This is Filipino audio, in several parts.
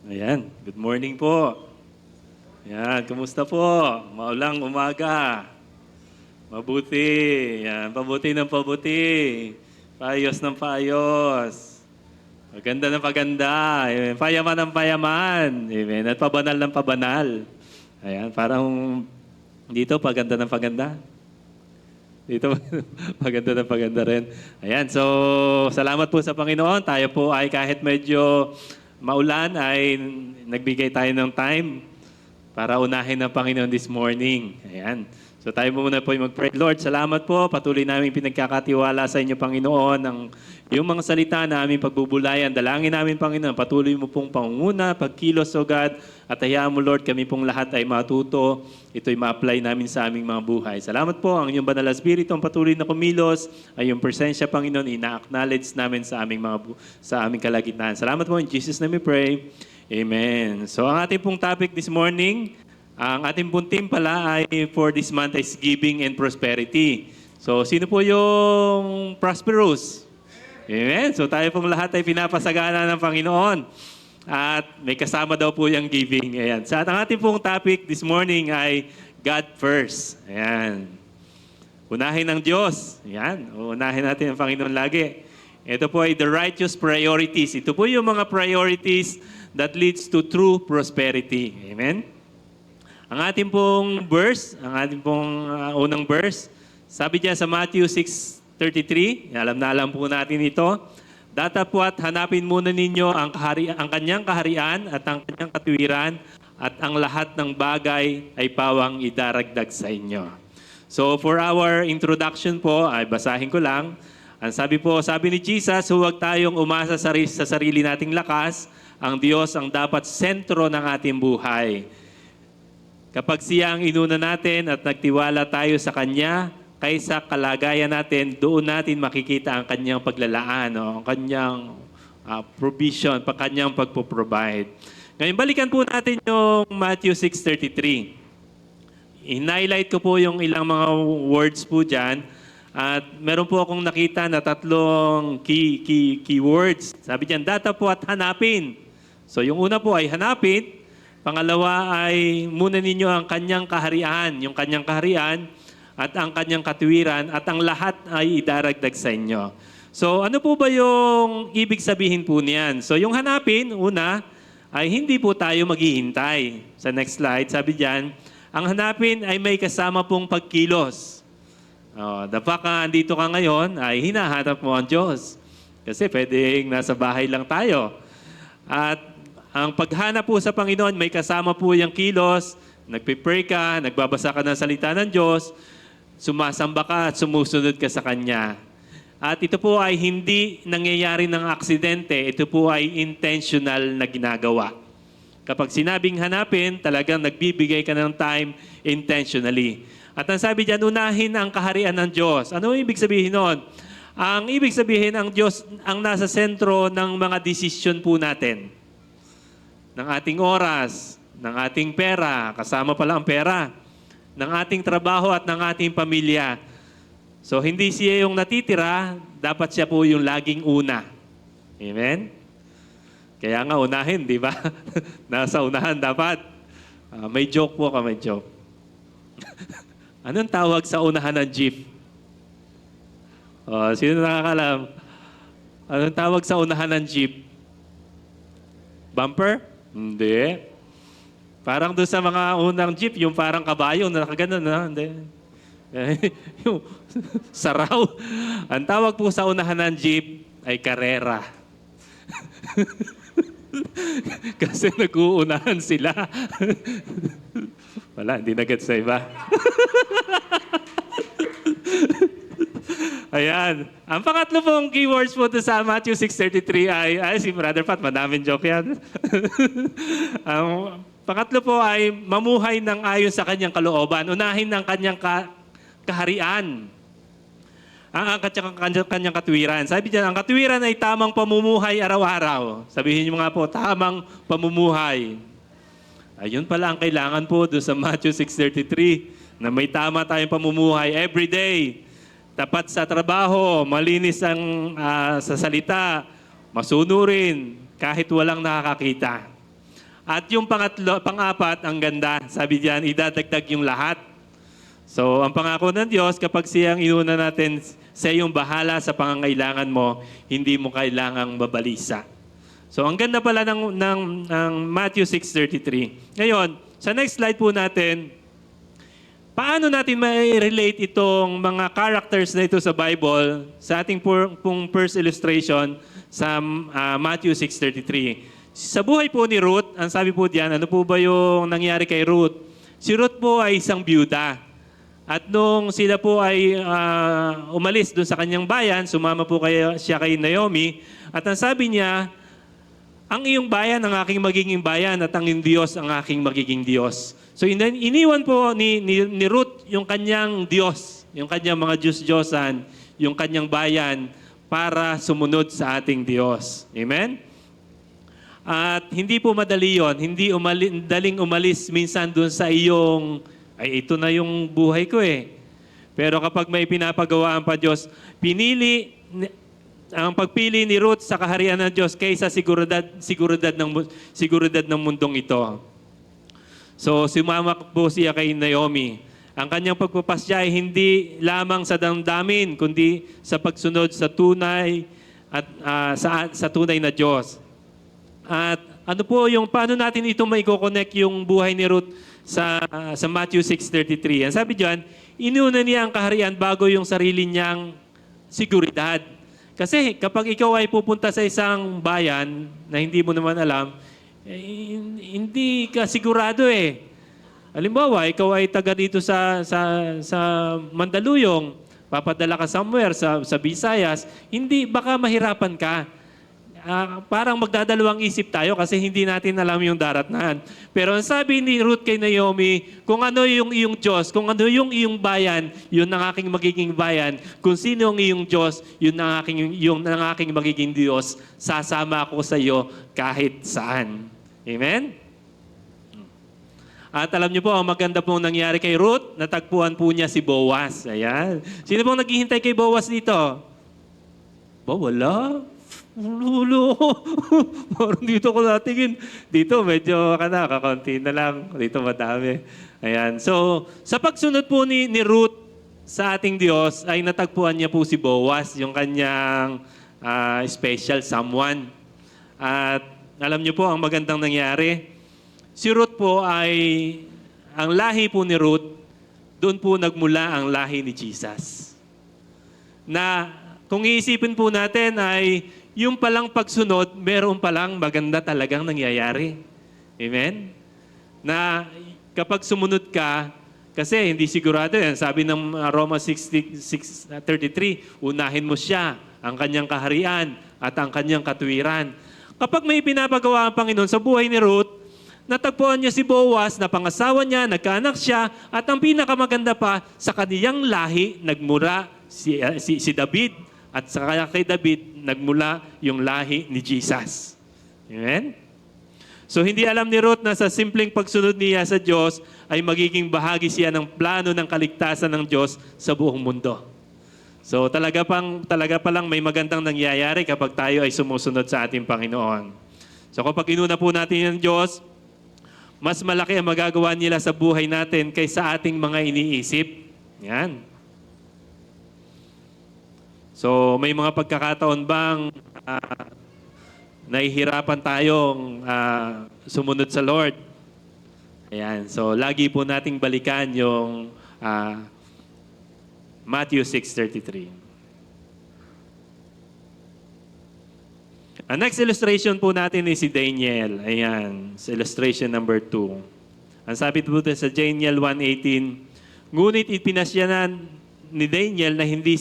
Ayan, good morning po. Ayan, kumusta po? Maulang umaga. Mabuti. Ayan, pabuti ng pabuti. Paayos ng paayos. Maganda ng paganda. Amen. Payaman ng payaman. Amen. At pabanal ng pabanal. Ayan, parang dito paganda ng paganda. Dito maganda na paganda rin. Ayan, so salamat po sa Panginoon. Tayo po ay kahit medyo maulan ay nagbigay tayo ng time para unahin ng Panginoon this morning. Ayan. So tayo muna po yung mag-pray. Lord, salamat po. Patuloy namin pinagkakatiwala sa inyo, Panginoon, ng yung mga salita na aming pagbubulayan. Dalangin namin, Panginoon, patuloy mo pong pangunguna, pagkilos, O God, at hayaan mo, Lord, kami pong lahat ay matuto. Ito'y ma-apply namin sa aming mga buhay. Salamat po, ang inyong banal na Espiritu, ang patuloy na kumilos, ay yung presensya, Panginoon, ina-acknowledge namin sa aming kalagitnaan. Salamat po, in Jesus' name we pray. Amen. So ang ating pong topic this morning, ang ating pong team pala ay for this month is giving and prosperity. So sino po yung prosperous? Amen. So tayo pong lahat ay pinapasagana ng Panginoon. At may kasama daw po yung giving. Ayan. So ang ating pong topic this morning ay God first. Ayan. Unahin ng Diyos. Ayan. Unahin natin ang Panginoon lagi. Ito po ay the righteous priorities. Ito po yung mga priorities that leads to true prosperity. Amen? Ang ating pong verse, ang ating pong unang verse, sabi diyan sa Matthew 6:33, alam na alam po natin ito, datapwat hanapin muna ninyo ang kanyang kaharian at ang kanyang katuwiran at ang lahat ng bagay ay pawang idaragdag sa inyo. So for our introduction po, ay basahin ko lang. Ang sabi ni Jesus, huwag tayong umasa sa sarili nating lakas. Ang Diyos ang dapat sentro ng ating buhay. Kapag siya ang inuna natin at nagtiwala tayo sa Kanya, kaysa kalagayan natin, doon natin makikita ang Kanyang paglalaan, ang Kanyang provision, Kanyang pagpo-provide. Ngayon, balikan po natin yung Matthew 6:33. In-highlight ko po yung ilang mga words po dyan. At meron po akong nakita na tatlong key words. Sabi diyan, data po at hanapin. So yung una po ay hanapin. Pangalawa ay muna ninyo ang kanyang kaharian, yung kanyang kaharian at ang kanyang katuwiran at ang lahat ay idaragdag sa inyo. So ano po ba yung ibig sabihin po niyan? So yung hanapin, una, ay hindi po tayo maghihintay. Sa next slide, sabi diyan, ang hanapin ay may kasama pong pagkilos. Dapat ka andito ka ngayon ay hinahanap mo ang Diyos. Kasi pwedeng nasa bahay lang tayo. At ang paghanap po sa Panginoon, may kasama po yung kilos, nagpipray ka, nagbabasa ka ng salita ng Diyos, sumasamba ka at sumusunod ka sa Kanya. At ito po ay hindi nangyayari ng aksidente, ito po ay intentional na ginagawa. Kapag sinabing hanapin, talagang nagbibigay ka ng time intentionally. At ang sabi diyan, unahin ang kaharian ng Diyos. Ano ibig sabihin nun? Ang ibig sabihin, ang Diyos ang nasa sentro ng mga desisyon po natin. Ng ating oras, ng ating pera, kasama pala ang pera, ng ating trabaho at ng ating pamilya. So hindi siya yung natitira, dapat siya po yung laging una. Amen? Kaya nga unahin, di ba? Nasa unahan dapat. May joke po ka, may joke. Anong tawag sa unahan ng jeep? Sino nakakalam? Anong tawag sa unahan ng jeep? Bumper? Hindi. Parang doon sa mga unang jeep, yung parang kabayo na nakaganon, na? Hindi. Yung saraw. Ang tawag po sa unahan ng jeep ay karera. Kasi nag-uunahan sila. Wala, hindi na-get sa iba. Ayan. Ang pangatlo pong keywords po sa Matthew 6:33 ay si Brother Pat, madaming joke yan. Ang pangatlo po ay mamuhay ng ayon sa kanyang kalooban. Unahin ang kanyang kaharian. Ang kanyang katuwiran. Sabi diyan, ang katuwiran ay tamang pamumuhay araw-araw. Sabihin niyo nga po, tamang pamumuhay. Ayun pala ang kailangan po doon sa Matthew 6:33 na may tama tayong pamumuhay every day. Tapat sa trabaho, malinis ang sa salita, masunurin kahit walang nakakakita. At yung pang-apat, ang ganda, sabi diyan, idadagdag yung lahat. So, ang pangako ng Diyos, kapag siyang inuna natin, siya yung bahala sa pangangailangan mo, hindi mo kailangang mabalisa. So, ang ganda pala ng Matthew 6:33. Ngayon, sa next slide po natin, paano natin ma-relate itong mga characters na ito sa Bible sa ating pong first illustration sa Matthew 6:33? Sa buhay po ni Ruth, ang sabi po diyan, ano po ba yung nangyari kay Ruth? Si Ruth po ay isang byuda. At nung sila po ay umalis doon sa kanyang bayan, sumama po siya kay Naomi, at ang sabi niya, ang iyong bayan ang aking magiging bayan at ang iyong Diyos ang aking magiging Diyos. So iniwan po ni Ruth yung kanyang Diyos, yung kanyang mga Diyos-Diyosan, yung kanyang bayan para sumunod sa ating Diyos. Amen? At hindi po madali yon, hindi daling umalis minsan doon sa iyong, ay ito na yung buhay ko eh. Pero kapag may pinapagawaan pa Diyos, ang pagpili ni Ruth sa kaharian ng Diyos kaysa seguridad ng mundong ito. So sumama po siya kay Naomi. Ang kanyang pagpapasya ay hindi lamang sa damdamin, kundi sa pagsunod sa tunay at sa tunay na Diyos. At ano po paano natin ito maiko-connect yung buhay ni Ruth sa Matthew 6:33. Ang sabi diyan, inuna niya ang kaharian bago yung sarili niyang seguridad. Kasi kapag ikaw ay pupunta sa isang bayan na hindi mo naman alam, hindi ka sigurado eh. Halimbawa, ikaw ay taga dito sa Mandaluyong, papadala ka somewhere sa Visayas, baka mahirapan ka. Parang magdadalawang isip tayo kasi hindi natin alam yung daratnan. Pero ang sabi ni Ruth kay Naomi, kung ano yung iyong Diyos, kung ano yung iyong bayan, yun ang aking magiging bayan. Kung sino ang iyong Diyos, yun ang aking magiging Diyos. Sasama ako sa iyo kahit saan. Amen? At alam niyo po, ang maganda pong nangyari kay Ruth, natagpuan po niya si Boaz. Ayan. Sino pong naghihintay kay Boaz dito? Wala. Lulo. Parang dito ko natingin. Dito medyo kakaunti na lang. Dito madami. Ayan. So, sa pagsunod po ni Ruth sa ating Diyos, ay natagpuan niya po si Boaz, yung kanyang special someone. At alam niyo po, ang magandang nangyari, si Ruth po ang lahi po ni Ruth, doon po nagmula ang lahi ni Jesus. Na kung iisipin po natin ay yung palang pagsunod, meron palang maganda talagang nangyayari. Amen? Na kapag sumunod ka, kasi hindi sigurado yan. Sabi ng Romans 6:33, unahin mo siya, ang kanyang kaharian at ang kanyang katuwiran. Kapag may pinapagawa ang Panginoon sa buhay ni Ruth, natagpuan niya si Boaz na pangasawa niya, nagkaanak siya, at ang pinakamaganda pa, sa kaniyang lahi, nagmula si David. At sa kay David, nagmula yung lahi ni Jesus. Amen? So hindi alam ni Ruth na sa simpleng pagsunod niya sa Diyos ay magiging bahagi siya ng plano ng kaligtasan ng Diyos sa buong mundo. So talaga pa lang may magandang nangyayari kapag tayo ay sumusunod sa ating Panginoon. So kapag inuna po natin ang Diyos, mas malaki ang magagawa nila sa buhay natin kaysa ating mga iniisip. Yan. So may mga pagkakataon bang nahihirapan tayong sumunod sa Lord? Ayan. So lagi po nating balikan yung Matthew 6:33. Ang next illustration po natin is si Daniel. Ayan. Sa illustration number 2. Ang sabi po sa Daniel 1:18, ngunit ipinasyanan ni Daniel na hindi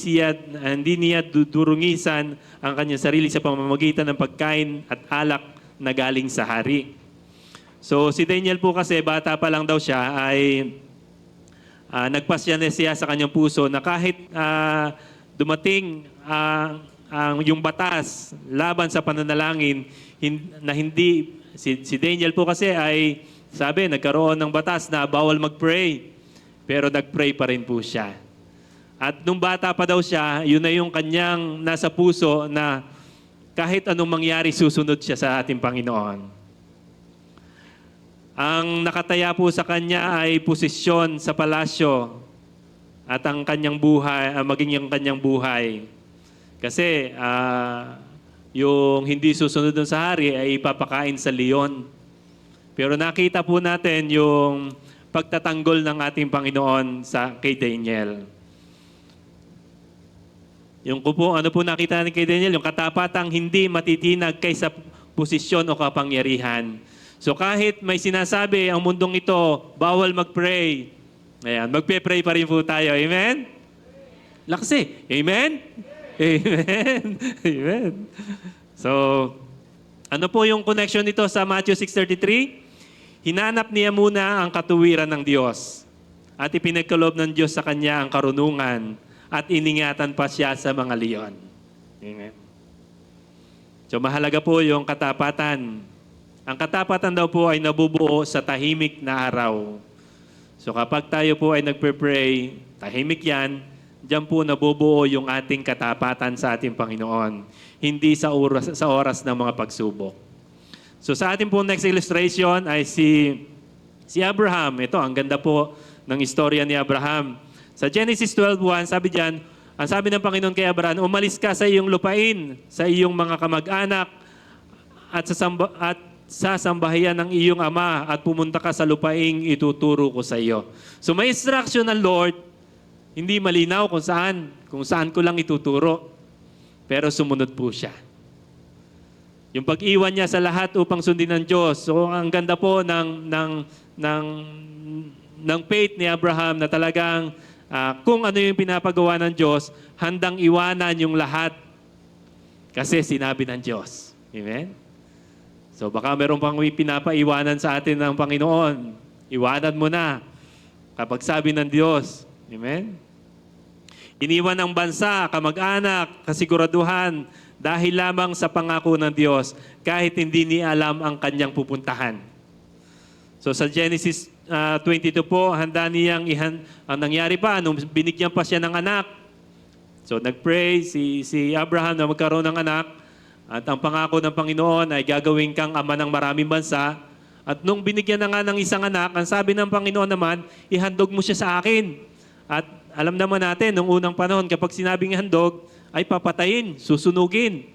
niya durungisan ang kanyang sarili sa pamamagitan ng pagkain at alak na galing sa hari. So si Daniel po kasi bata pa lang daw siya ay nagpasya na siya sa kanyang puso na kahit dumating yung batas laban sa pananalangin na hindi si Daniel po kasi ay sabi nagkaroon ng batas na bawal mag-pray pero nag-pray pa rin po siya. At nung bata pa daw siya, yun na yung kanyang nasa puso na kahit anong mangyari, susunod siya sa ating Panginoon. Ang nakataya po sa kanya ay posisyon sa palasyo at ang kanyang buhay, maging yung kanyang buhay. Kasi yung hindi susunod dun sa hari ay ipapakain sa leon. Pero nakita po natin yung pagtatanggol ng ating Panginoon kay Daniel. Yung ano po nakita natin kay Daniel, yung katapatang hindi matitinag kaysa posisyon o kapangyarihan. So kahit may sinasabi ang mundong ito, bawal mag-pray. Ayan, magpe-pray pa rin po tayo. Amen? Laksi. Amen? Amen. Amen. So, ano po yung connection nito sa Matthew 6:33? Hinanap niya muna ang katuwiran ng Diyos at ipinagkaloob ng Diyos sa kanya ang karunungan at iningatan pa siya sa mga leon. Amen. So mahalaga po yung katapatan. Ang katapatan daw po ay nabubuo sa tahimik na araw. So kapag tayo po ay nagpe-pray, tahimik yan, diyan po nabubuo yung ating katapatan sa ating Panginoon. Hindi sa oras ng mga pagsubok. So sa ating po next illustration ay si Abraham. Ito, ang ganda po ng istorya ni Abraham. Sa Genesis 12:1, sabi diyan, ang sabi ng Panginoon kay Abraham, umalis ka sa iyong lupain, sa iyong mga kamag-anak, at sa sambahayan ng iyong ama, at pumunta ka sa lupaing ituturo ko sa iyo. So may instruction ng Lord, hindi malinaw kung saan ko lang ituturo. Pero sumunod po siya. Yung pag-iwan niya sa lahat upang sundin ng Diyos. So ang ganda po ng faith ni Abraham na talagang kung ano yung pinapagawa ng Diyos, handang iwanan yung lahat kasi sinabi ng Diyos. Amen? So baka meron pang pinapaiwanan sa atin ng Panginoon. Iwanan mo na kapag sabi ng Diyos. Amen? Iniwan ng bansa, kamag-anak, kasiguraduhan dahil lamang sa pangako ng Diyos kahit hindi niya alam ang kanyang pupuntahan. So sa Genesis 22 po, handa niyang ang nangyari pa, nung binigyan pa siya ng anak. So nag-pray si Abraham na magkaroon ng anak at ang pangako ng Panginoon ay gagawin kang ama ng maraming bansa. At nung binigyan na nga ng isang anak, ang sabi ng Panginoon naman, ihandog mo siya sa akin. At alam naman natin, nung unang panahon, kapag sinabing handog, ay papatayin, susunugin.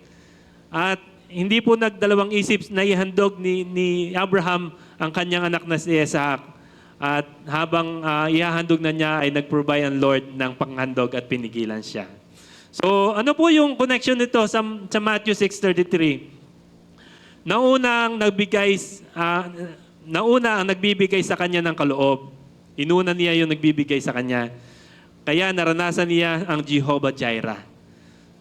At hindi po nagdalawang isip na ihandog ni Abraham ang kanyang anak na si Isaac. At habang ihahandog na niya, ay nag-provide ang Lord ng panghandog at pinigilan siya. So ano po yung connection nito sa Matthew 6:33? Nauna ang nagbibigay sa kanya ng kaloob. Inuna niya yung nagbibigay sa kanya. Kaya naranasan niya ang Jehovah Jireh.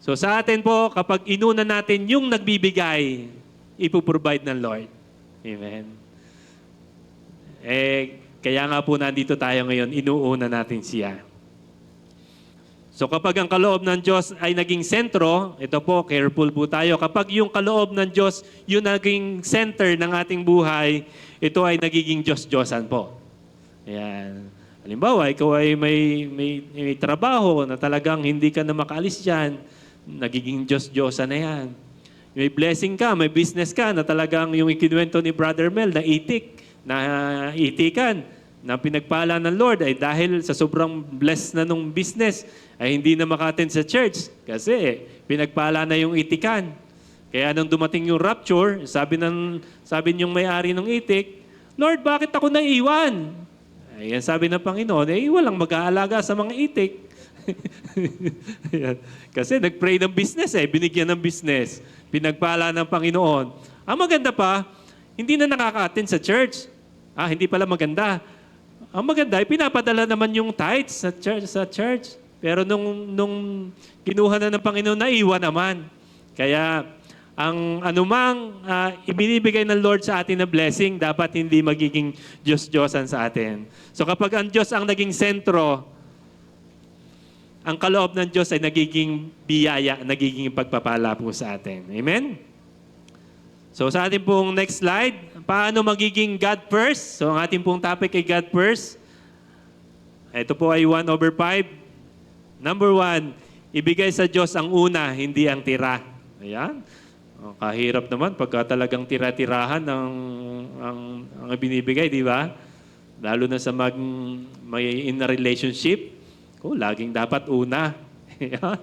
So sa atin po, kapag inuna natin yung nagbibigay, ipoprovide ng Lord. Amen. Kaya nga po nandito tayo ngayon, inuuna natin siya. So kapag ang kaloob ng Diyos ay naging sentro, ito po, careful po tayo. Kapag yung kaloob ng Diyos, yung naging center ng ating buhay, ito ay nagiging Diyos-Diyosan po. Ayan. Halimbawa, ikaw ay may trabaho na talagang hindi ka na makaalis dyan, nagiging Diyos-Diyosan na yan. May blessing ka, may business ka na talagang yung ikinuwento ni Brother Mel na itikan, na pinagpala ng Lord ay dahil sa sobrang blessed na nung business ay hindi na maka-attend sa church kasi pinagpala na yung itikan. Kaya nung dumating yung rapture, sabi niyong may-ari ng itik, Lord, bakit ako naiwan? Ayan, sabi ng Panginoon, walang mag-aalaga sa mga itik. Kasi nag-pray ng business binigyan ng business. Pinagpala ng Panginoon. Ang maganda pa, hindi na nakaka-attend sa church. Hindi pala maganda. Ang maganda, pinapadala naman yung tithes sa church. Pero nung kinuha na ng Panginoon, naiwan naman. Kaya ang anumang ibinibigay ng Lord sa atin na blessing, dapat hindi magiging Diyos-Diyosan sa atin. So kapag ang Diyos ang naging sentro, ang kaloob ng Diyos ay nagiging biyaya, nagiging pagpapala po sa atin. Amen? So sa ating pong next slide, paano magiging God first? So ang ating pong topic ay God first. Ito po ay 1/5. Number 1, ibigay sa Diyos ang una, hindi ang tira. Ayan. Kahirap naman pagka talagang tira-tirahan ang binibigay, di ba? Lalo na sa may in a relationship. Laging dapat una. Yan.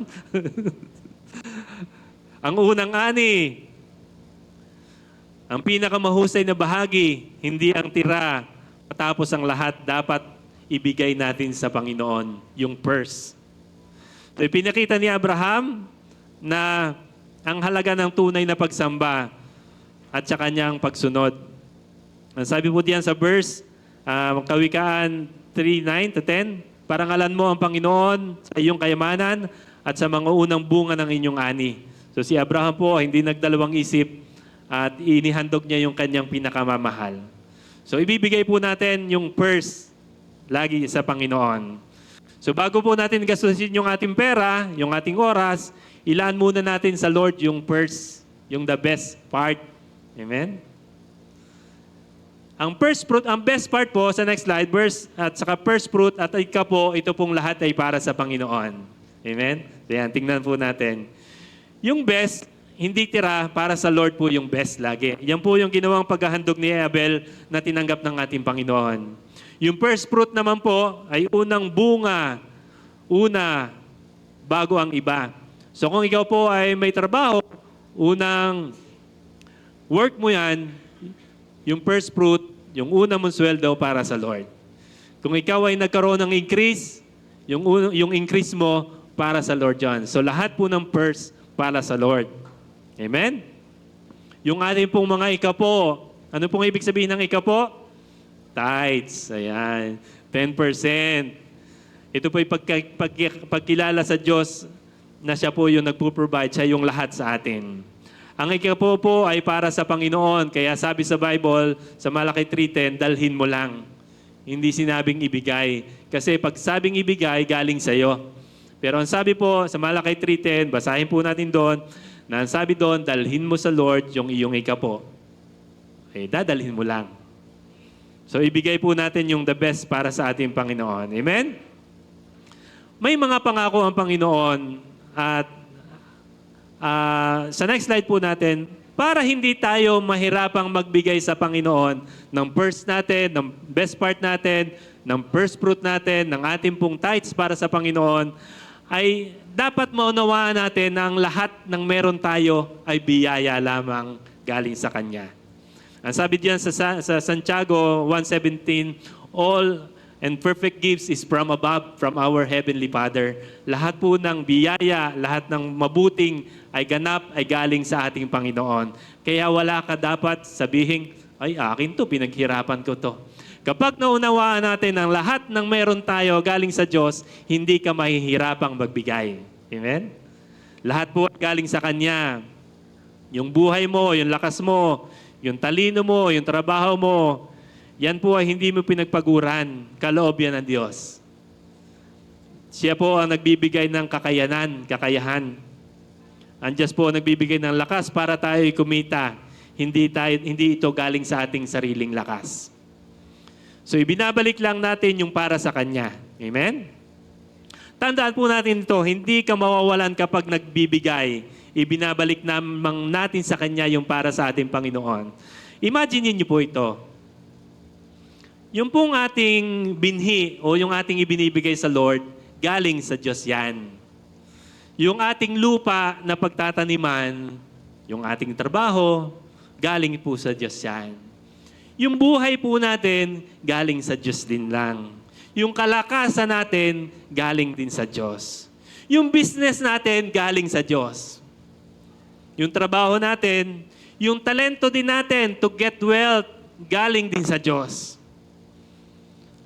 Ang unang ani, ang pinakamahusay na bahagi, hindi ang tira. Matapos ang lahat, dapat ibigay natin sa Panginoon, yung purse. So, ipinakita ni Abraham na ang halaga ng tunay na pagsamba at sa kanyang pagsunod. Ang sabi po diyan sa verse, Kawikaan 3:9-10, parangalan mo ang Panginoon sa iyong kayamanan at sa mga unang bunga ng inyong ani. So si Abraham po hindi nagdalawang isip at inihandog niya yung kanyang pinakamamahal. So ibibigay po natin yung purse lagi sa Panginoon. So bago po natin gastusin yung ating pera, yung ating oras, ilaan muna natin sa Lord yung purse, yung the best part. Amen? Ang first fruit, ang best part po sa next slide, verse at saka first fruit at ika po, ito pong lahat ay para sa Panginoon. Amen? So yan, tingnan po natin. Yung best, hindi tira, para sa Lord po yung best lagi. Yan po yung ginawang paghahandog ni Abel na tinanggap ng ating Panginoon. Yung first fruit naman po ay unang bunga, bago ang iba. So kung ikaw po ay may trabaho, unang work mo yan, yung first fruit, yung una mong sweldo para sa Lord. Kung ikaw ay nagkaroon ng increase, yung increase mo para sa Lord yan. So lahat po ng first para sa Lord. Amen? Yung ating pong mga ikapo, ano pong ibig sabihin ng ikapo? Tithes. Ayan. 10%. Ito po ay pagkilala sa Diyos na siya po yung nagpo-provide, siya yung lahat sa atin. Ang ikapo po ay para sa Panginoon. Kaya sabi sa Bible, sa Malaki 3:10, dalhin mo lang. Hindi sinabing ibigay. Kasi pag sabing ibigay, galing sa iyo. Pero ang sabi po sa Malaki 3:10, basahin po natin doon, na ang sabi doon, dalhin mo sa Lord yung iyong ikapo. Dadalhin mo lang. So ibigay po natin yung the best para sa ating Panginoon. Amen? May mga pangako ang Panginoon at sa next slide po natin, para hindi tayo mahirapang magbigay sa Panginoon ng first natin, ng best part natin, ng first fruit natin, ng ating pong tithes para sa Panginoon, ay dapat maunawaan natin na ang lahat ng meron tayo ay biyaya lamang galing sa Kanya. Ang sabi diyan sa Santiago 1:17, all and perfect gifts is from above, from our Heavenly Father. Lahat po ng biyaya, lahat ng mabuting ay ganap, ay galing sa ating Panginoon. Kaya wala ka dapat sabihin, ay akin to, pinaghirapan ko to. Kapag naunawaan natin ang lahat ng meron tayo galing sa Diyos, hindi ka mahihirapang magbigay. Amen? Lahat po galing sa Kanya. Yung buhay mo, yung lakas mo, yung talino mo, yung trabaho mo, yan po ay hindi mo pinagpaguran. Kaloob yan ng Diyos. Siya po ang nagbibigay ng kakayahan. Ang Diyos po ang nagbibigay ng lakas para tayo kumita. Hindi ito galing sa ating sariling lakas. So ibinabalik lang natin yung para sa Kanya. Amen? Tandaan po natin ito, hindi ka mawawalan kapag nagbibigay. Ibinabalik namang natin sa Kanya yung para sa ating Panginoon. Imagine niyo po ito. Yung pong ating binhi o yung ating ibinibigay sa Lord, galing sa Diyos yan. Yung ating lupa na pagtataniman, yung ating trabaho, galing po sa Diyos yan. Yung buhay po natin, galing sa Diyos din lang. Yung kalakasan natin, galing din sa Diyos. Yung business natin, galing sa Diyos. Yung trabaho natin, yung talento din natin to get wealth, galing din sa Diyos.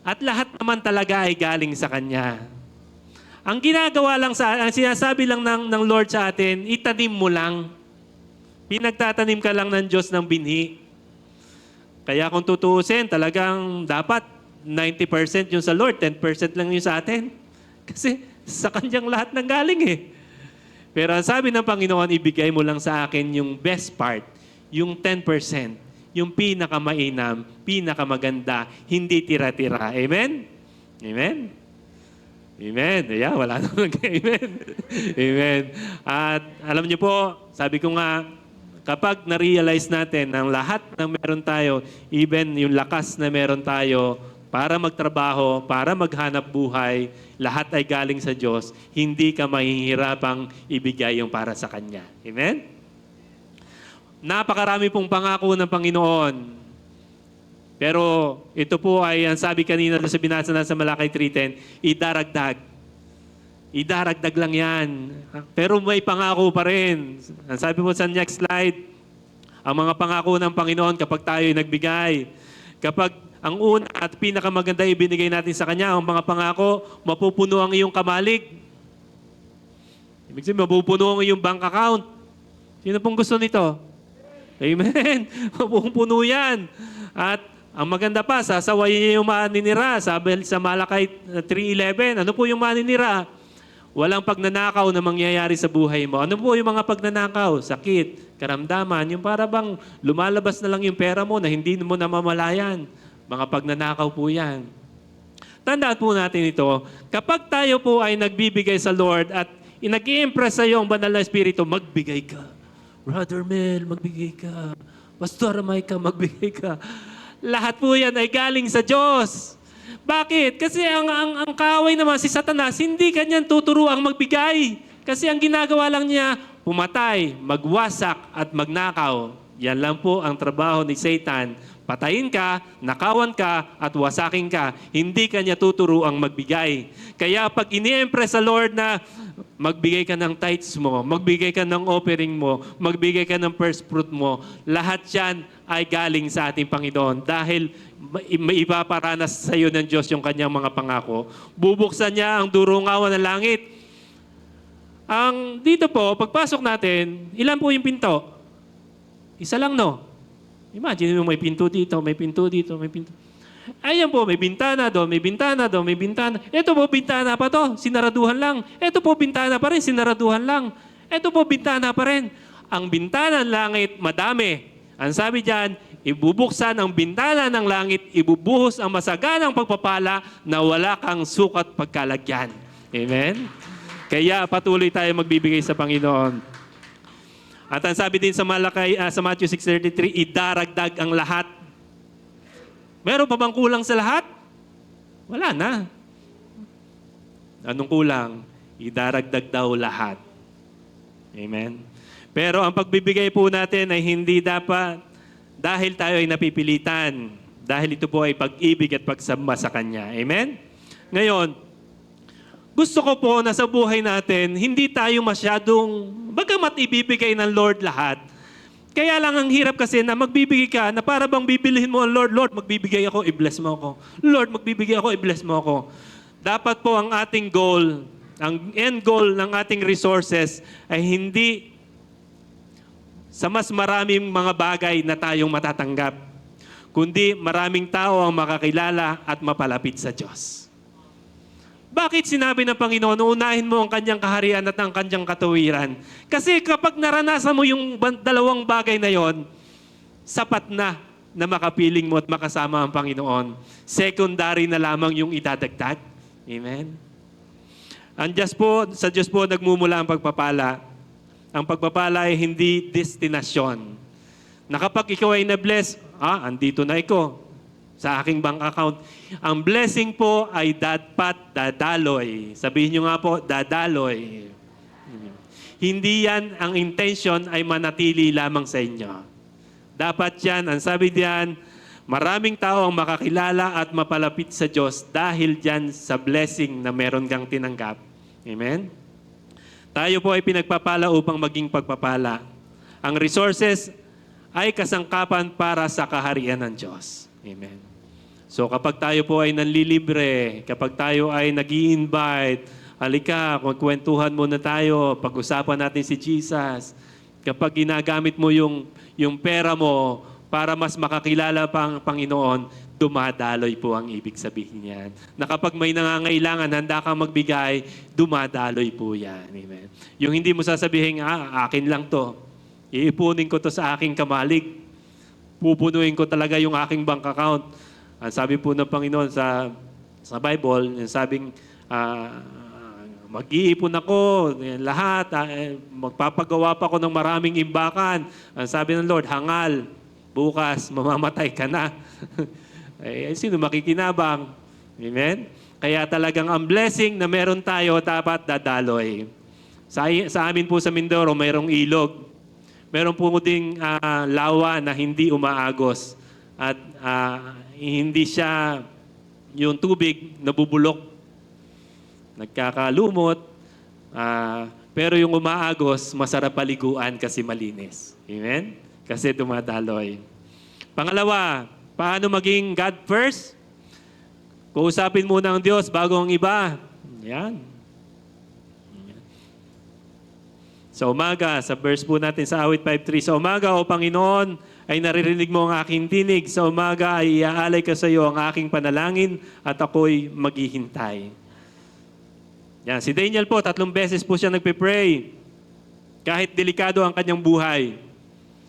At lahat naman talaga ay galing sa Kanya. Ang ginagawa lang ang sinasabi lang ng Lord sa atin, itanim mo lang. Pinagtatanim ka lang ng Diyos ng binhi. Kaya kung tutuusin, talagang dapat 90% yung sa Lord, 10% lang yung sa atin. Kasi sa Kanyang lahat nang galing eh. Pero ang sabi ng Panginoon, ibigay mo lang sa akin yung best part, yung 10%, yung pinakamainam, pinakamaganda, hindi tira-tira. Amen? Amen? Amen. Yeah, wala naman. Amen. Amen. At alam niyo po, sabi ko nga, kapag na-realize natin ng lahat ng meron tayo, even yung lakas na meron tayo para magtrabaho, para maghanap buhay, lahat ay galing sa Diyos, hindi ka mahihirapang ibigay yung para sa Kanya. Amen? Napakarami pong pangako ng Panginoon. Pero ito po ay, ang sabi kanina sa binasa na sa Malakay 3:10, idaragdag. Idaragdag lang yan. Pero may pangako pa rin. Ang sabi mo sa next slide, ang mga pangako ng Panginoon kapag tayo ay nagbigay. Kapag ang una at pinakamaganda ibinigay natin sa Kanya, ang mga pangako, mapupuno ang iyong kamalig. Ibig sabihin, mapupuno ang iyong bank account. Sino pong gusto nito? Amen. Mapupuno yan. At ang maganda pa, sasawayin niya yung maninira. Sabi sa Malakay 3:11, ano po yung maninira? Walang pagnanakaw na mangyayari sa buhay mo. Ano po yung mga pagnanakaw? Sakit, karamdaman, yung para bang lumalabas na lang yung pera mo na hindi mo namamalayan. Mga pagnanakaw po yan. Tandaan po natin ito, kapag tayo po ay nagbibigay sa Lord at nag-i-impress sa iyo ang banal na Espiritu, magbigay ka. Brother Mel, magbigay ka. Pastor Micah, magbigay ka. Lahat po yan ay galing sa Diyos. Bakit? Kasi ang kaaway naman si Satanas, hindi kanyan tuturuang magbigay. Kasi ang ginagawa lang niya, pumatay, magwasak at magnakaw. Yan lang po ang trabaho ni Satan. Patayin ka, nakawan ka, at wasakin ka. Hindi kanya tuturuang magbigay. Kaya pag ini-impress sa Lord na magbigay ka ng tithes mo, magbigay ka ng offering mo, magbigay ka ng first fruit mo, lahat yan ay galing sa ating Panginoon. Dahil maipaparanas sa iyo ng Diyos yung kanyang mga pangako. Bubuksan niya ang durungawan ng langit. Dito po, pagpasok natin, ilan po yung pinto? Isa lang, no? Imagine mo may pinto dito, may pinto dito, may pinto. Ayan po, may bintana doon, may bintana doon, may bintana. Ito po, bintana pa to, sinaraduhan lang. Ito po, bintana pa rin, sinaraduhan lang. Ito po, bintana pa rin. Ang bintana ng langit, madami. Ang sabi diyan, ibubuksan ang bintana ng langit, ibubuhos ang masaganang pagpapala na wala kang sukat pagkalagyan. Amen? Kaya patuloy tayo magbibigay sa Panginoon. At ang sabi din sa sa Matthew 6:33, idaragdag ang lahat. Meron pa bang kulang sa lahat? Wala na. Anong kulang? Idaragdag daw lahat. Amen? Pero ang pagbibigay po natin ay hindi dapat dahil tayo ay napipilitan. Dahil ito po ay pag-ibig at pagsamba sa Kanya. Amen? Ngayon, gusto ko po na sa buhay natin, hindi tayo masyadong, bagamat ibibigay ng Lord lahat. Kaya lang ang hirap kasi na magbibigay ka, na para bang bibilihin mo ang Lord, Lord, magbibigay ako, i-bless mo ako. Lord, magbibigay ako, i-bless mo ako. Dapat po ang ating goal, ang end goal ng ating resources ay hindi sa mas maraming mga bagay na tayong matatanggap, kundi maraming tao ang makakilala at mapalapit sa Diyos. Bakit sinabi ng Panginoon, unahin mo ang Kanyang kaharian at ang Kanyang katuwiran? Kasi kapag naranasan mo yung dalawang bagay na yon, sapat na makapiling mo at makasama ang Panginoon. Secondary na lamang yung idadagdag. Amen? Sa Diyos po nagmumula ang pagpapala. Ang pagpapala ay hindi destinasyon. Na kapag ikaw ay na-bless, andito na ikaw sa aking bank account. Ang blessing po ay dapat dadaloy. Sabihin nyo nga po, dadaloy. Hindi yan, ang intention ay manatili lamang sa inyo. Dapat yan, ang sabi diyan, maraming tao ang makakilala at mapalapit sa Diyos dahil dyan sa blessing na meron kang tinanggap. Amen? Tayo po ay pinagpapala upang maging pagpapala. Ang resources ay kasangkapan para sa kaharian ng Diyos. Amen. So kapag tayo po ay nanlilibre, kapag tayo ay nag-i-invite, halika, kwentuhan muna tayo, pag-usapan natin si Jesus. Kapag ginagamit mo yung pera mo para mas makakilala pa ang Panginoon, dumadaloy po ang ibig sabihin yan. Na kapag may nangangailangan, handa kang magbigay, dumadaloy po yan. Amen. Yung hindi mo sasabihin, akin lang to. Iipunin ko to sa aking kamalig. Pupunuin ko talaga yung aking bank account. Sabi po ng Panginoon sa Bible, yung sabing, mag-iipon ako, lahat, magpapagawa pa ako ng maraming imbakan. Ang sabi ng Lord, hangal, bukas, mamamatay ka na. Sino makikinabang? Amen? Kaya talagang ang blessing na meron tayo, dapat dadaloy. Sa amin po sa Mindoro, mayroong ilog. Meron po ding lawa na hindi umaagos. At hindi siya, yung tubig, nabubulok. Nagkakalumot, pero yung umaagos, masarap paliguan kasi malinis. Amen? Kasi dumadaloy. Pangalawa, paano maging God first? Kuusapin muna ang Diyos bago ang iba. Yan. Sa umaga, sa verse po natin sa awit 5.3, sa umaga, O Panginoon, ay naririnig mo ang aking tinig. Sa umaga ay iaalay ka sa iyo ang aking panalangin at ako'y maghihintay. Yan, si Daniel po, 3 beses po siya nagpe-pray. Kahit delikado ang kanyang buhay.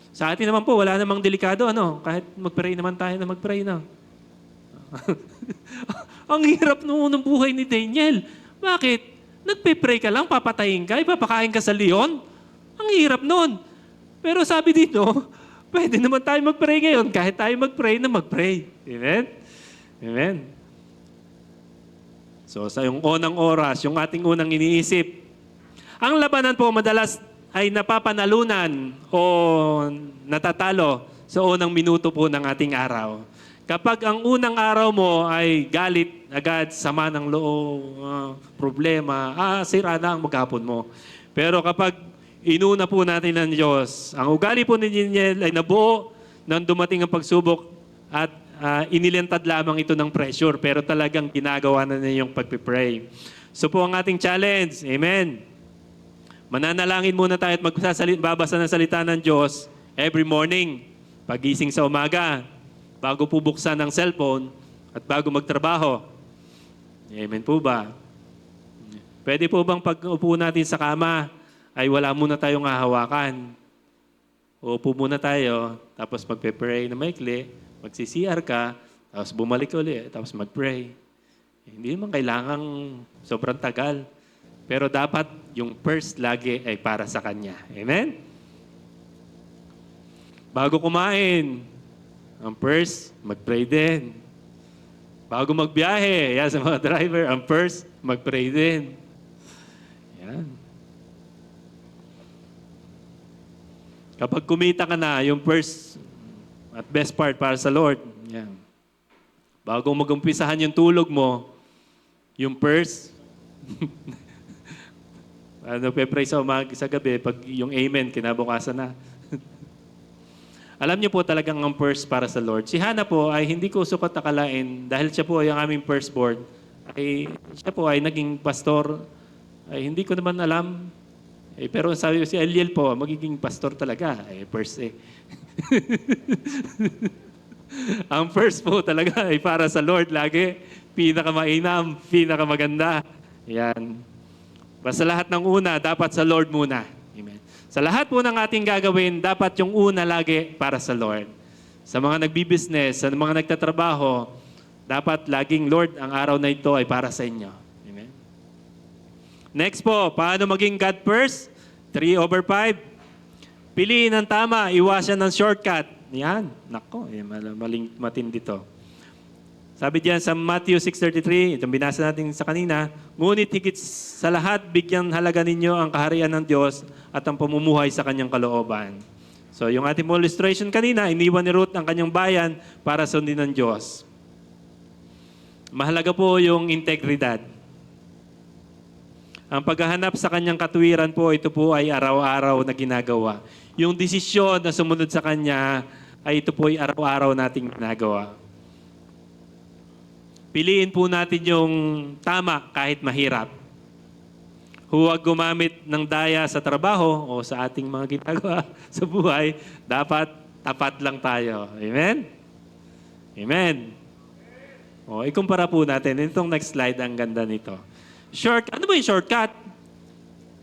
Sa atin naman po, wala namang delikado, ano? Kahit mag-pray naman tayo na mag-pray na. Ang hirap noon ng buhay ni Daniel. Bakit? Nagpe-pray ka lang, papatayin ka, ipapakain ka sa leon? Ang hirap noon. Pero sabi dito, pwede naman tayo mag-pray ngayon, kahit tayo mag-pray na mag-pray. Amen? Amen. So sa yung unang oras, yung ating unang iniisip, ang labanan po madalas ay napapanalunan o natatalo sa unang minuto po ng ating araw. Kapag ang unang araw mo ay galit agad, sama ng loob, problema, sira na ang maghapon mo. Pero kapag inuna po natin ng Diyos, ang ugali po ni Daniel ay nabuo nang dumating ang pagsubok at inilantad lamang ito ng pressure, pero talagang ginagawa na niya yung pagpipray. So po ang ating challenge. Amen. Mananalangin muna tayo at babasa ng salita ng Diyos every morning. Pagising sa umaga, bago po buksan ang cellphone at bago magtrabaho. Amen po ba? Pwede po bang pag-upo natin sa kama ay wala muna tayong hahawakan? Upo muna tayo, tapos magpe-pray na maikli, magsi-CR ka, tapos bumalik ulit, tapos mag-pray. Hindi naman kailangang sobrang tagal. Pero dapat yung first lagi ay para sa Kanya. Amen? Bago kumain, ang first, mag-pray din. Bago magbiyahe, yan sa mga driver, ang first, mag-pray din. Yan. Kapag kumita ka na, yung first at best part para sa Lord, yan. Bago mag-umpisahan yung tulog mo, yung first, pe-pray sa umaga, sa gabi, pag yung amen, kinabukasan na. Alam niyo po talagang ang first para sa Lord. Si Hannah po ay hindi ko sukat akalain dahil siya po ay ang aming firstborn. Siya po ay naging pastor. Ay hindi ko naman alam. Pero sabi ko si Eliel po, magiging pastor talaga. First eh. Ang first po talaga ay para sa Lord lagi. Pinakamainam, pinakamaganda. Yan. Basta lahat ng una, dapat sa Lord muna. Amen. Sa lahat po ng ating gagawin, dapat yung una lagi para sa Lord. Sa mga nagbi-business, sa mga nagtatrabaho, dapat laging, Lord, ang araw na ito ay para sa inyo. Amen. Next po, paano maging God first? 3/5. Piliin ang tama, iwasan ng shortcut. Yan, nako, maling matindi to. Sabi diyan sa Matthew 6:33, itong binasa natin sa kanina, ngunit higit sa lahat, bigyan halaga ninyo ang kaharian ng Diyos at ang pamumuhay sa kanyang kalooban. So yung ating illustration kanina, iniwan ni Ruth ang kanyang bayan para sundin ng Diyos. Mahalaga po yung integridad. Ang paghahanap sa kanyang katuwiran po, ito po ay araw-araw na ginagawa. Yung desisyon na sumunod sa kanya, ay ito po ay araw-araw nating ginagawa. Piliin po natin yung tama kahit mahirap. Huwag gumamit ng daya sa trabaho o sa ating mga ginagawa sa buhay. Dapat tapat lang tayo. Amen? Amen. O, ikumpara po natin. Itong next slide, ang ganda nito. Ano ba yung shortcut?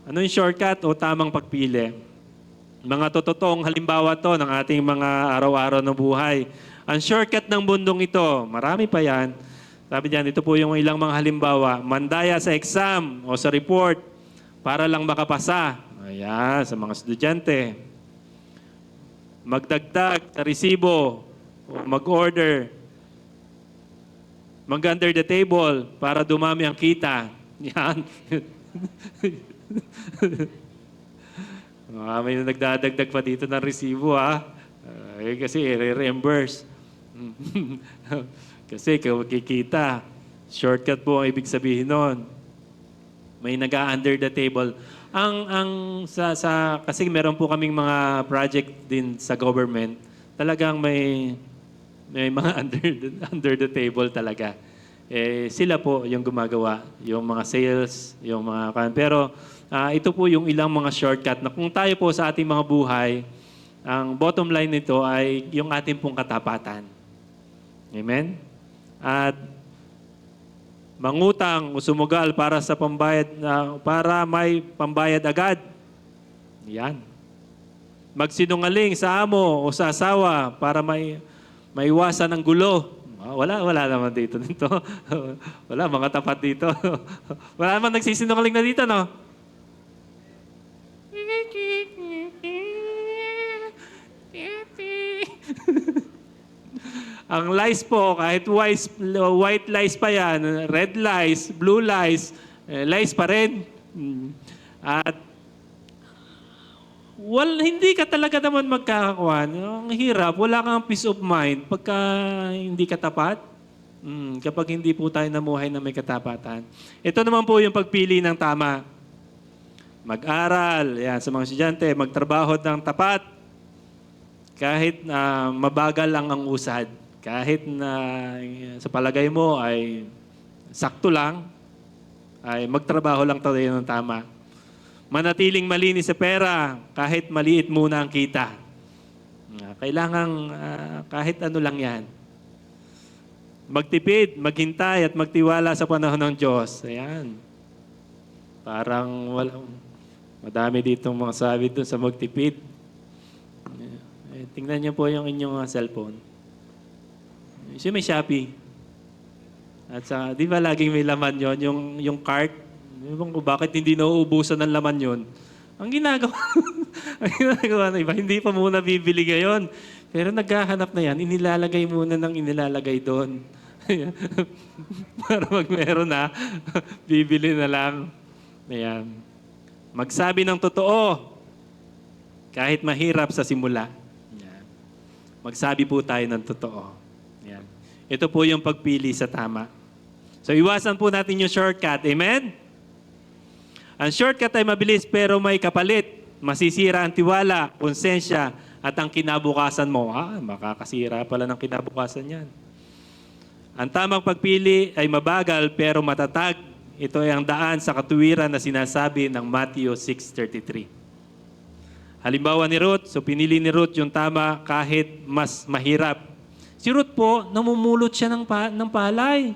Ano yung shortcut o tamang pagpili? Mga totoong halimbawa to ng ating mga araw-araw na buhay. Ang shortcut ng mundong ito, marami pa yan, Sabi diyan, ito po yung ilang mga halimbawa. Mandaya sa exam o sa report para lang makapasa. Ayan, sa mga estudyante. Magdagdag sa resibo o mag-order. Mag-under the table para dumami ang kita. Yan. May nagdadagdag pa dito ng resibo, ha? Kasi i-reimburse. Kasi kikita. Shortcut po ang ibig sabihin nun. May nag-under the table. Kasi meron po kaming mga project din sa government. Talagang may mga under the table talaga. Sila po yung gumagawa, yung mga sales, yung mga pero ito po yung ilang mga shortcut na kung tayo po sa ating mga buhay, ang bottom line nito ay yung ating pong katapatan. Amen? At mangutang o sumugal para sa pambayad para may pambayad agad. Yan. Magsinungaling sa amo o sa asawa para maiwasan ang gulo. Wala naman dito. Wala, mga tapat dito. Wala naman nagsisinungaling na dito, no? Ang lies po, kahit white lies pa yan, red lies, blue lies, lies pa rin. At hindi ka talaga naman magkakakuan. Ang hirap, wala kang peace of mind pagka hindi ka tapat. Kapag hindi po tayo namuhay na may katapatan. Ito naman po yung pagpili ng tama. Mag-aral, yan, sa mga estudyante, magtrabaho ng tapat. Kahit mabagal lang ang usad. Kahit na sa palagay mo ay sakto lang, ay magtrabaho lang tayo ng tama. Manatiling malinis sa pera kahit maliit muna ang kita. Kailangan kahit ano lang yan. Magtipid, maghintay at magtiwala sa panahon ng Diyos. Ayan. Parang madami ditong mga sabi doon sa magtipid. Tingnan niyo po yung inyong cellphone. Kasi may Shopee. At di ba laging may laman yon yung cart? Bakit hindi nauubusan ng laman yon? Ang ginagawa na iba, hindi pa muna bibili ngayon. Pero naghahanap na yan, inilalagay muna ng inilalagay doon. Para meron na, bibili na lang. Ayan. Magsabi ng totoo, kahit mahirap sa simula. Ayan. Magsabi po tayo ng totoo. Ayan. Ito po yung pagpili sa tama. So iwasan po natin yung shortcut. Amen? Ang shortcut ay mabilis pero may kapalit. Masisira ang tiwala, konsensya, at ang kinabukasan mo. Makakasira pala ng kinabukasan yan. Ang tamang pagpili ay mabagal pero matatag. Ito ay ang daan sa katuwiran na sinasabi ng Matthew 6:33. Halimbawa ni Ruth, so pinili ni Ruth yung tama kahit mas mahirap. Si Ruth po, namumulot siya ng palay.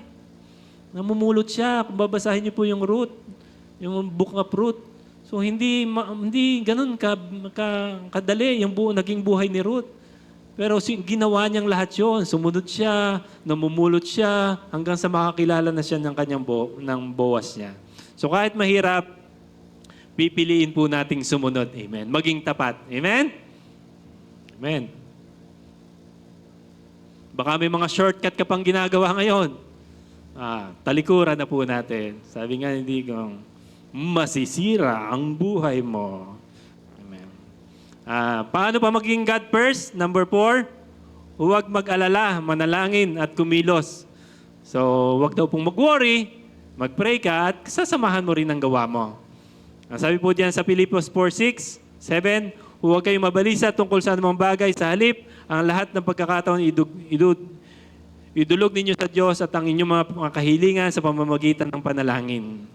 Namumulot siya. Kung babasahin niyo po yung Ruth, yung book of Ruth. So hindi ganun kadali yung naging buhay ni Ruth. Pero ginawa niyang lahat yun. Sumunod siya, namumulot siya, hanggang sa makakilala na siya ng kanyang ng Boaz niya. So kahit mahirap, pipiliin po nating sumunod. Amen. Maging tapat. Amen? Amen. Baka may mga shortcut ka pang ginagawa ngayon. Talikuran na po natin. Sabi nga, hindi kong masisira ang buhay mo. Amen. Paano pa maging God first? Number 4, huwag mag-alala, manalangin at kumilos. So, huwag daw pong mag-worry, mag-pray ka at sasamahan mo rin ang gawa mo. Sabi po diyan sa Pilipos 4:6, 7, huwag kayong mabalisa tungkol sa anumang bagay. Sa halip, ang lahat ng pagkakataon idulog ninyo sa Diyos at ang inyong mga kahilingan sa pamamagitan ng panalangin.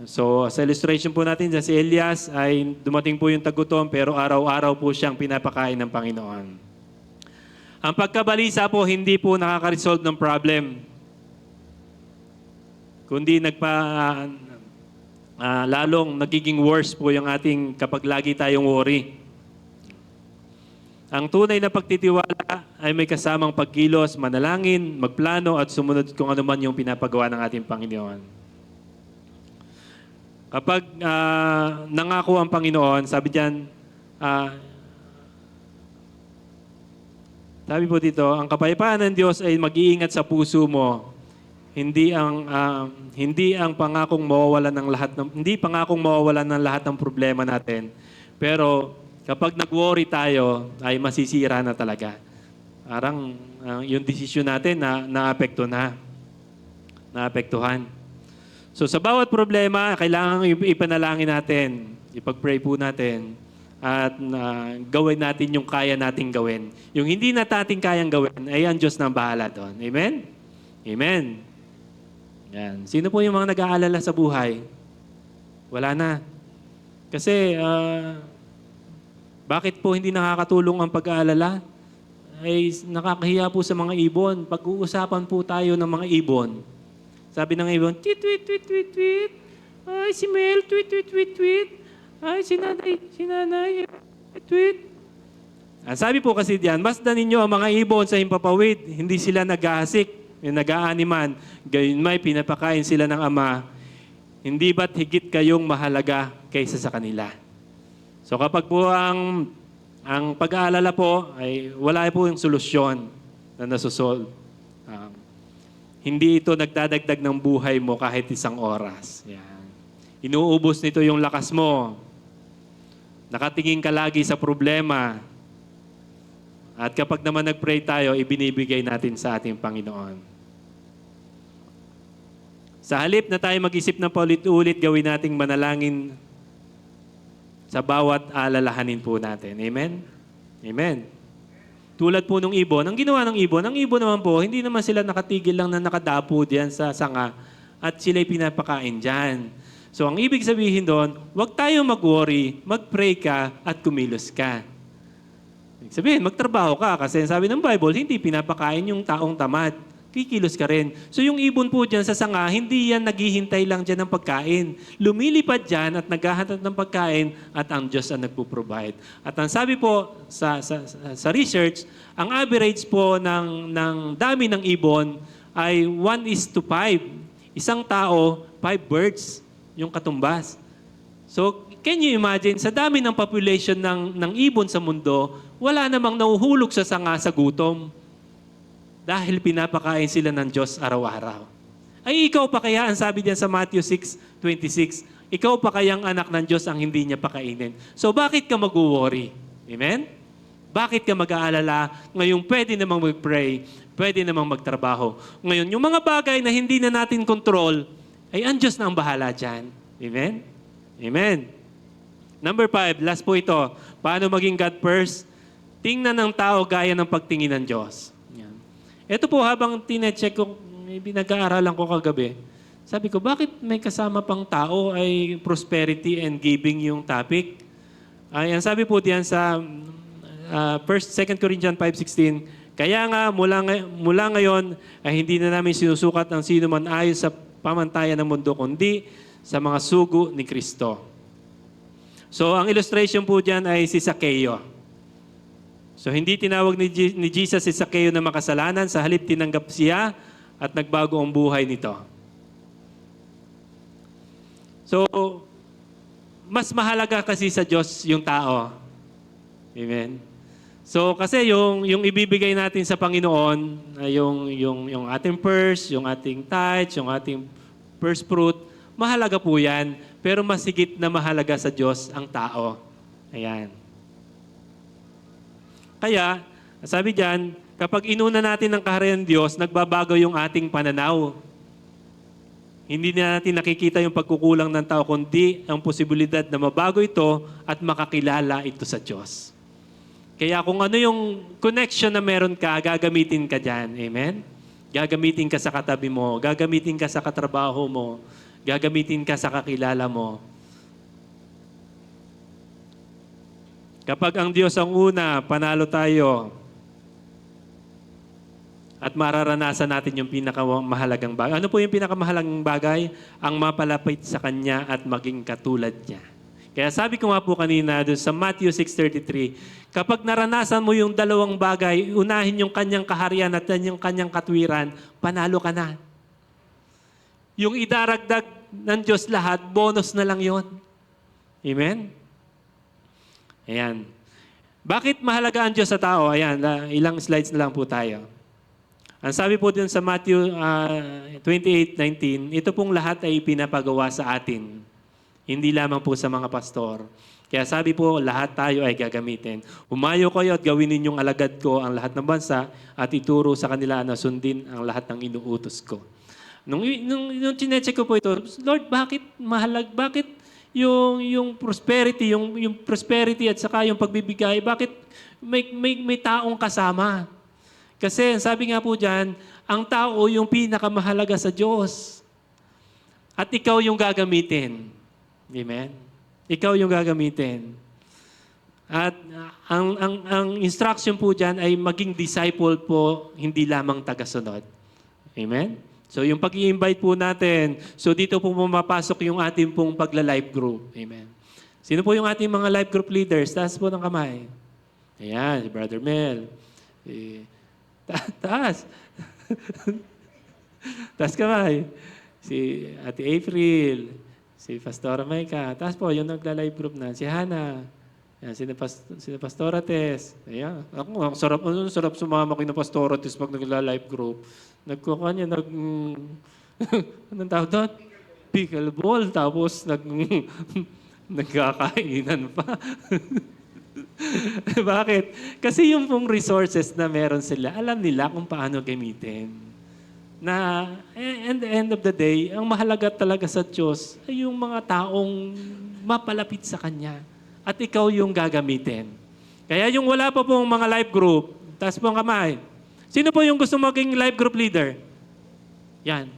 So, sa illustration po natin, si Elias ay dumating po yung tagutom pero araw-araw po siyang pinapakain ng Panginoon. Ang pagkabalisa po, hindi po nakaka-resolve ng problem. Kundi lalong nagiging worse po yung ating kapag lagi tayong worry. Ang tunay na pagtitiwala ay may kasamang pagkilos, manalangin, magplano at sumunod kung ano man yung pinapagawa ng ating Panginoon. Kapag nangako ang Panginoon, sabi diyan, sabi po dito, ang kapayapaan ng Diyos ay mag-iingat sa puso mo. Hindi pangakong mawawalan ng lahat ng problema natin. Pero kapag nag-worry tayo, ay masisira na talaga. Parang yung desisyon natin naapektuhan. So sa bawat problema, kailangan ipanalangin natin, ipag-pray po natin, at gawin natin yung kaya nating gawin. Yung hindi natin kayang gawin, ay ang Diyos na bahala doon. Amen? Amen. Yan. Sino po yung mga nag-aalala sa buhay? Wala na. Kasi, bakit po hindi nakakatulong ang pag-aalala? Ay nakakahiya po sa mga ibon. Pag-uusapan po tayo ng mga ibon. Sabi ng ibon, tweet, tweet, tweet, tweet, tweet. Ay, si Mel, tweet, tweet, tweet, tweet. Ay, si nanay, tweet. Sabi po kasi diyan, masdan ninyo ang mga ibon sa himpapawid. Hindi sila nag-aasik, nag-aaniman. Gayon may pinapakain sila ng Ama. Hindi ba't higit kayong mahalaga kaysa sa kanila? So kapag po ang pag-aalala po ay wala po yung solusyon na nasusolve. Hindi ito nagdadagdag ng buhay mo kahit isang oras. Yan. Inuubos nito yung lakas mo. Nakatingin ka lagi sa problema. At kapag naman nag-pray tayo, ibinibigay natin sa ating Panginoon. Sa halip na tayo mag-isip ng paulit-ulit, gawin nating manalangin sa bawat alalahanin po natin. Amen? Amen. Tulad po ng ibon, ang ginawa ng ibon naman po, hindi naman sila nakatigil lang na nakadapo diyan sa sanga at sila'y pinapakain dyan. So ang ibig sabihin doon, huwag tayo mag-worry, mag-pray ka at kumilos ka. Ibig sabihin, magtrabaho ka kasi sabi ng Bible, hindi pinapakain yung taong tamad. Kikilos ka rin. So yung ibon po dyan sa sanga, hindi yan naghihintay lang dyan ng pagkain. Lumilipad dyan at naghahanap ng pagkain at ang Diyos ang nagpo-provide. At ang sabi po sa research, ang average po ng dami ng ibon ay 1:5. Isang tao, 5 birds yung katumbas. So can you imagine, sa dami ng population ng ibon sa mundo, wala namang nahuhulog sa sanga sa gutom. Dahil pinapakain sila ng Diyos araw-araw. Ay ikaw pa kaya, ang sabi diyan sa Matthew 6:26, ikaw pa kayang anak ng Diyos ang hindi niya pakainin. So bakit ka mag-worry? Amen? Bakit ka mag-aalala? Ngayon pwede namang mag-pray, pwede namang magtrabaho. Ngayon, yung mga bagay na hindi na natin control, ay ang Diyos na ang bahala dyan. Amen? Amen. Number 5, last po ito. Paano maging God first? Tingnan ng tao gaya ng pagtingin ng Diyos. Ito po, habang tinecheck ko, pinag-aaralan ko kagabi, sabi ko, bakit may kasama pang tao ay prosperity and giving yung topic? Ang sabi po diyan sa 2 Corinthians 5:16, kaya nga mula ngayon ay hindi na namin sinusukat ang sino man ayon sa pamantayan ng mundo, kundi sa mga sugo ni Kristo. So ang illustration po diyan ay si Zaccheo. So hindi tinawag ni Jesus si Zaccheo na makasalanan, sa halip tinanggap siya at nagbago ang buhay nito. So, mas mahalaga kasi sa Diyos yung tao. Amen? So kasi yung ibibigay natin sa Panginoon, yung ating first, yung ating tithe, yung ating first fruit, mahalaga po yan. Pero mas higit na mahalaga sa Diyos ang tao. Ayan. Kaya, sabi diyan, kapag inuna natin ang kaharian ng Diyos, nagbabago yung ating pananaw. Hindi na natin nakikita yung pagkukulang ng tao, kundi ang posibilidad na mabago ito at makakilala ito sa Diyos. Kaya kung ano yung connection na meron ka, gagamitin ka dyan. Amen? Gagamitin ka sa katabi mo, gagamitin ka sa katrabaho mo, gagamitin ka sa kakilala mo. Kapag ang Diyos ang una, panalo tayo at mararanasan natin yung pinakamahalagang bagay. Ano po yung pinakamahalagang bagay? Ang mapalapit sa Kanya at maging katulad niya. Kaya sabi ko nga po kanina doon sa Matthew 6:33, kapag naranasan mo yung dalawang bagay, unahin yung kanyang kaharian at yung kanyang katwiran, panalo ka na. Yung idaragdag ng Diyos lahat, bonus na lang yon. Amen? Ayan. Bakit mahalaga ang Diyos sa tao? Ayan, ilang slides na lang po tayo. Ang sabi po din sa Matthew 28:19, ito pong lahat ay pinapagawa sa atin. Hindi lamang po sa mga pastor. Kaya sabi po, lahat tayo ay gagamitin. Umayo kayo at gawin ninyong alagad ko ang lahat ng bansa at ituro sa kanila na sundin ang lahat ng inuutos ko. Nung chinecheck ko po ito, Lord, bakit bakit yung prosperity, yung prosperity at saka yung pagbibigay, bakit may taong kasama? Kasi sabi nga po dyan, ang tao yung pinakamahalaga sa Diyos. At ikaw yung gagamitin. Amen? Ikaw yung gagamitin. At ang instruction po dyan ay maging disciple po, hindi lamang tagasunod. Amen? So yung pag-i-invite po natin, so dito po pumapasok yung ating pong pagla-life group. Amen? Sino po yung ating mga life group leaders? Taas po ng kamay. Ayan, si Brother Mel. Taas. Taas kamay. Si Ate April. Si Pastora Maika. Taas po, yung nagla-live group na. Si Hana. Yan, si Pastora Tess. Ayan. Ako, ang sarap sumama ko ng Pastora Tess pag nagla-live group. Nagkukuha niya, anong tawag doon? Pickleball. Tapos, nagkakainan pa. Bakit? Kasi yung pong resources na meron sila, alam nila kung paano gamitin. Na, and the end of the day, ang mahalaga talaga sa Diyos ay yung mga taong mapalapit sa Kanya. At ikaw yung gagamitin. Kaya yung wala pa pong mga life group, taas po ang kamay. Sino po yung gusto maging life group leader? Yan.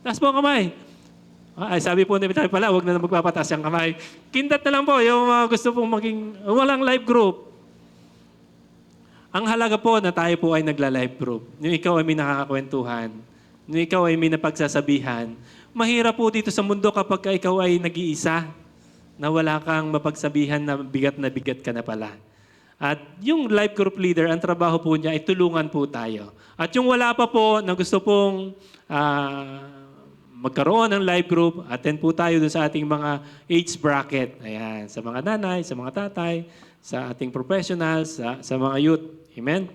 Taas po ang kamay. Ay, sabi po ni Vitay pala, huwag na magpapataas yung kamay. Kindat na lang po yung mga gusto pong maging walang life group. Ang halaga po na tayo po ay nagla-life group. Yung ikaw ay may nakakakwentuhan. Yung ikaw ay may napagsasabihan. Mahirap po dito sa mundo kapag ikaw ay nag-iisa na wala kang mapagsabihan na bigat ka na pala. At yung life group leader, ang trabaho po niya ay tulungan po tayo. At yung wala pa po na gusto pong magkaroon ng life group, attend po tayo dun sa ating mga age bracket. Ayan, sa mga nanay, sa mga tatay, sa ating professionals, sa mga youth. Amen?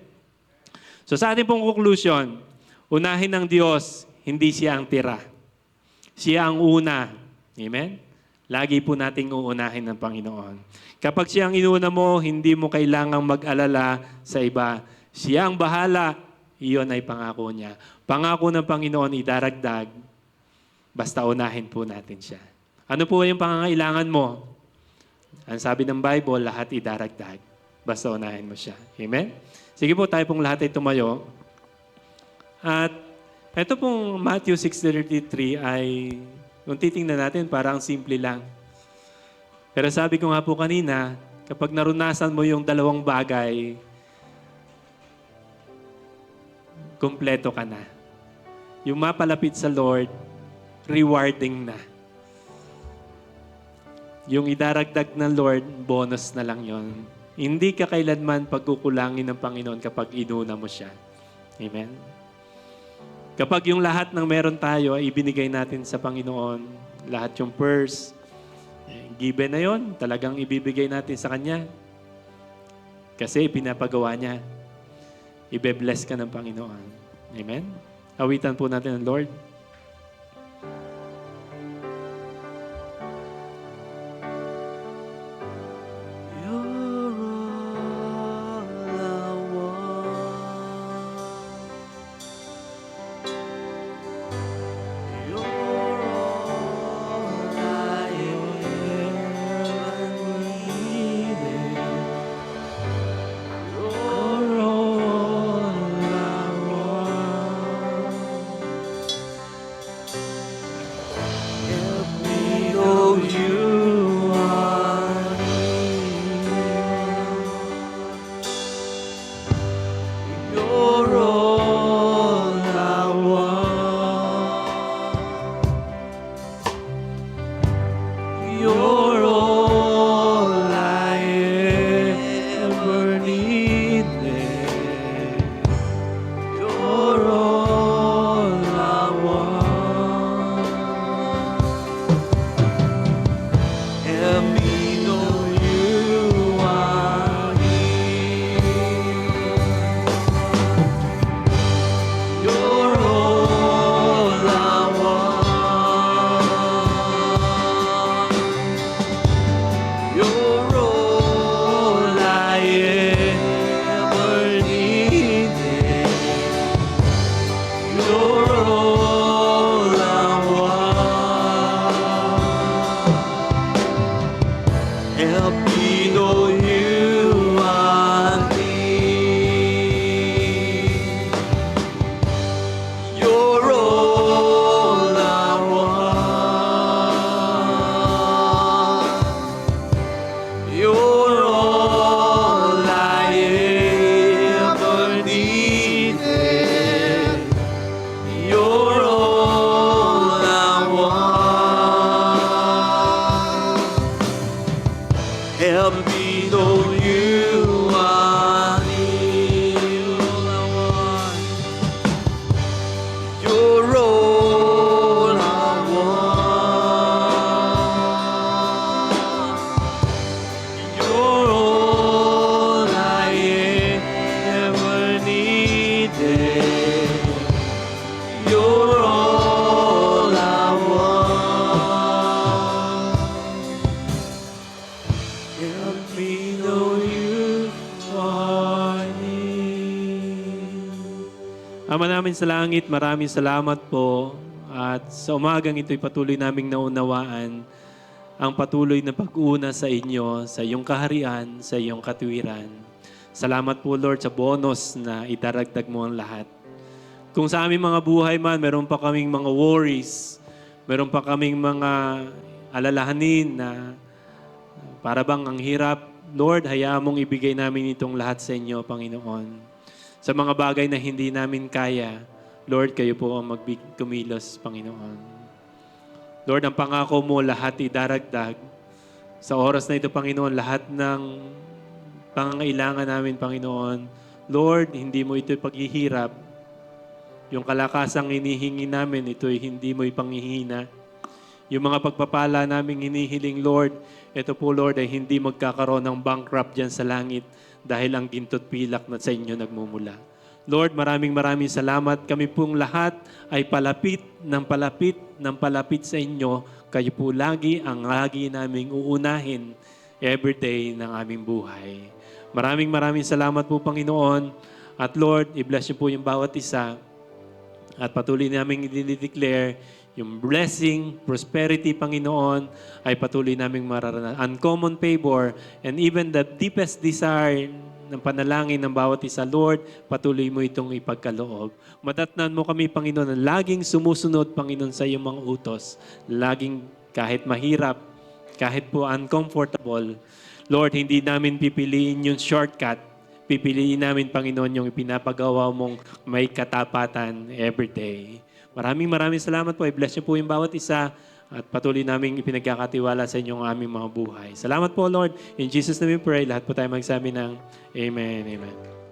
So sa ating pong conclusion, unahin ng Diyos, hindi siya ang tira. Siya ang una. Amen? Lagi po nating uunahin ng Panginoon. Kapag siya ang inuna mo, hindi mo kailangang mag-alala sa iba. Siya ang bahala, iyon ay pangako niya. Pangako ng Panginoon, idaragdag, basta unahin po natin siya. Ano po yung pangangailangan mo? Ang sabi ng Bible, lahat idaragdag. Basta unahin mo siya. Amen? Sige po, tayo pong lahat ay tumayo. At ito pong Matthew 6:33 ay, kung titingnan natin, parang simple lang. Pero sabi ko nga po kanina, kapag narunasan mo yung dalawang bagay, kumpleto ka na. Yung mapalapit sa Lord, rewarding na. Yung idaragdag ng Lord, bonus na lang yon. Hindi ka kailanman pagkukulangin ng Panginoon kapag inuna mo siya. Amen? Kapag yung lahat ng meron tayo ay ibinigay natin sa Panginoon, lahat yung purse, given na yon, talagang ibibigay natin sa Kanya. Kasi pinapagawa niya. Ibe-bless ka ng Panginoon. Amen? Awitan po natin ang Lord. You're all I want. Help me know you are near. Ama namin sa langit, maraming salamat po. At sa umagang ito'y patuloy naming naunawaan ang patuloy na pag-una sa inyo, sa iyong kaharian, sa iyong katuwiran. Salamat po, Lord, sa bonus na idaragdag mo ang lahat. Kung sa aming mga buhay man, meron pa kaming mga worries, meron pa kaming mga alalahanin na para bang ang hirap, Lord, hayaan mong ibigay namin itong lahat sa inyo, Panginoon. Sa mga bagay na hindi namin kaya, Lord, kayo po ang kumilos, Panginoon. Lord, ang pangako mo, lahat idaragdag. Sa oras na ito, Panginoon, lahat ng pangangailangan namin, Panginoon, Lord, hindi mo ito paghihirap. Yung kalakasang hinihingi namin, ito'y hindi mo ipanghihina. Yung mga pagpapala namin hinihiling, Lord, ito po, Lord, ay hindi magkakaroon ng bankrupt dyan sa langit dahil ang gintot pilak na sa inyo nagmumula. Lord, maraming salamat. Kami pong lahat ay palapit sa inyo. Kayo po lagi ang lagi naming uunahin everyday ng aming buhay. Maraming salamat po, Panginoon. At Lord, i-bless niyo po yung bawat isa. At patuloy namin i-declare yung blessing, prosperity, Panginoon, ay patuloy naming mararanasan. Uncommon favor, and even the deepest desire ng panalangin ng bawat isa, Lord, patuloy mo itong ipagkaloob. Madatnan mo kami, Panginoon, na laging sumusunod, Panginoon, sa iyong mga utos. Laging kahit mahirap, kahit po uncomfortable, Lord, hindi namin pipiliin yung shortcut. Pipiliin namin, Panginoon, yung ipinapagawa mong may katapatan everyday. Maraming salamat po. I-bless niyo po yung bawat isa at patuloy namin ipinagkakatiwala sa inyong aming mga buhay. Salamat po, Lord. In Jesus' name we pray. Lahat po tayo magsabi ng Amen. Amen.